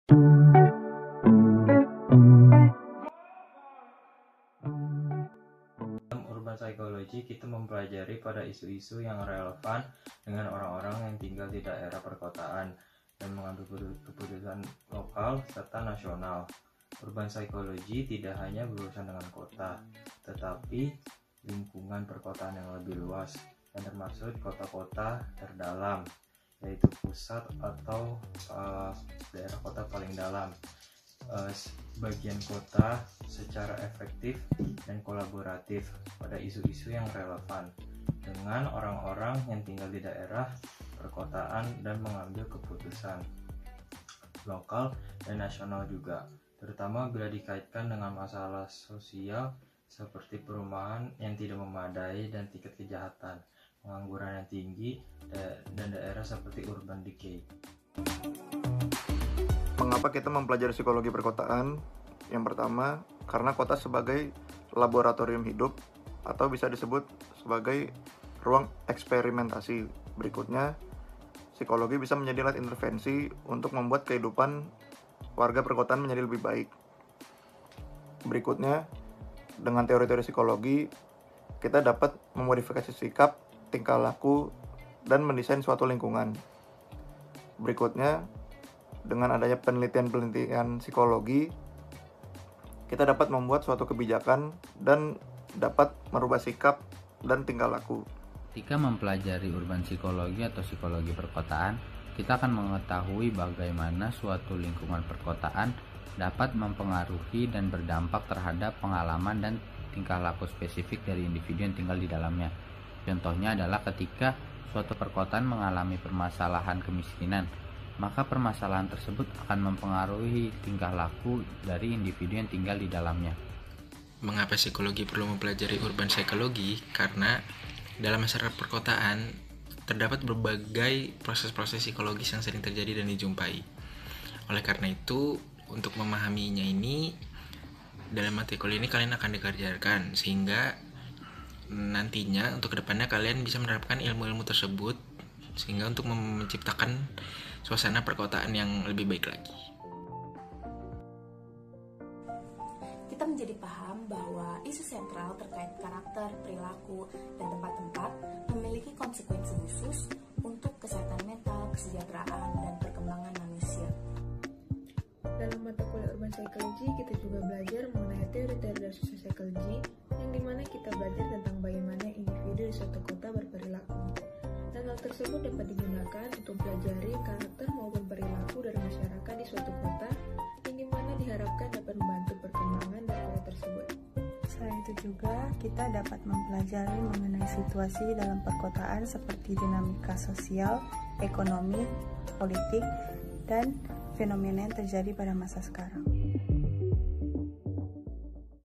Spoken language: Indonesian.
Dalam urban psychology, kita mempelajari pada isu-isu yang relevan dengan orang-orang yang tinggal di daerah perkotaan dan mengambil keputusan lokal serta nasional. Urban psychology tidak hanya berurusan dengan kota, tetapi lingkungan perkotaan yang lebih luas, yang termasuk kota-kota terdalam, yaitu pusat atau daerah kota paling dalam, bagian kota secara efektif dan kolaboratif pada isu-isu yang relevan dengan orang-orang yang tinggal di daerah perkotaan dan mengambil keputusan lokal dan nasional juga, terutama bila dikaitkan dengan masalah sosial seperti perumahan yang tidak memadai dan tingkat kejahatan, pengangguran yang tinggi, dan daerah seperti urban decay. Mengapa kita mempelajari psikologi perkotaan? Yang pertama, karena kota sebagai laboratorium hidup atau bisa disebut sebagai ruang eksperimentasi. Berikutnya, psikologi bisa menjadi alat intervensi untuk membuat kehidupan warga perkotaan menjadi lebih baik. Berikutnya, dengan teori-teori psikologi, kita dapat memodifikasi sikap, tingkah laku, dan mendesain suatu lingkungan. Berikutnya, dengan adanya penelitian-penelitian psikologi, kita dapat membuat suatu kebijakan dan dapat merubah sikap dan tingkah laku. Ketika mempelajari urban psikologi atau psikologi perkotaan, kita akan mengetahui bagaimana suatu lingkungan perkotaan dapat mempengaruhi dan berdampak terhadap pengalaman dan tingkah laku spesifik dari individu yang tinggal di dalamnya. Contohnya adalah ketika suatu perkotaan mengalami permasalahan kemiskinan, maka permasalahan tersebut akan mempengaruhi tingkah laku dari individu yang tinggal di dalamnya. Mengapa psikologi perlu mempelajari urban psychology? Karena dalam masyarakat perkotaan terdapat berbagai proses-proses psikologis yang sering terjadi dan dijumpai. Oleh karena itu, untuk memahaminya ini, dalam mata kuliah ini kalian akan diajarkan, sehingga nantinya untuk kedepannya kalian bisa menerapkan ilmu-ilmu tersebut, sehingga untuk menciptakan suasana perkotaan yang lebih baik lagi. Kita menjadi paham bahwa isu sentral terkait karakter, perilaku, dan tempat-tempat memiliki konsekuensi khusus untuk kesehatan mental, kesejahteraan, dan perkembangan manusia. Dalam mata kuliah urban psychology, kita juga belajar mengenai teori-teori dari social psychology, yang dimana kita belajar tentang bagaimana individu di suatu kota berperilaku. Dan hal tersebut dapat digunakan untuk pelajari karakter maupun perilaku dari masyarakat di suatu kota, yang dimana diharapkan dapat membantu perkembangan dari kota tersebut. Selain itu juga, kita dapat mempelajari mengenai situasi dalam perkotaan seperti dinamika sosial, ekonomi, politik, dan fenomena yang terjadi pada masa sekarang.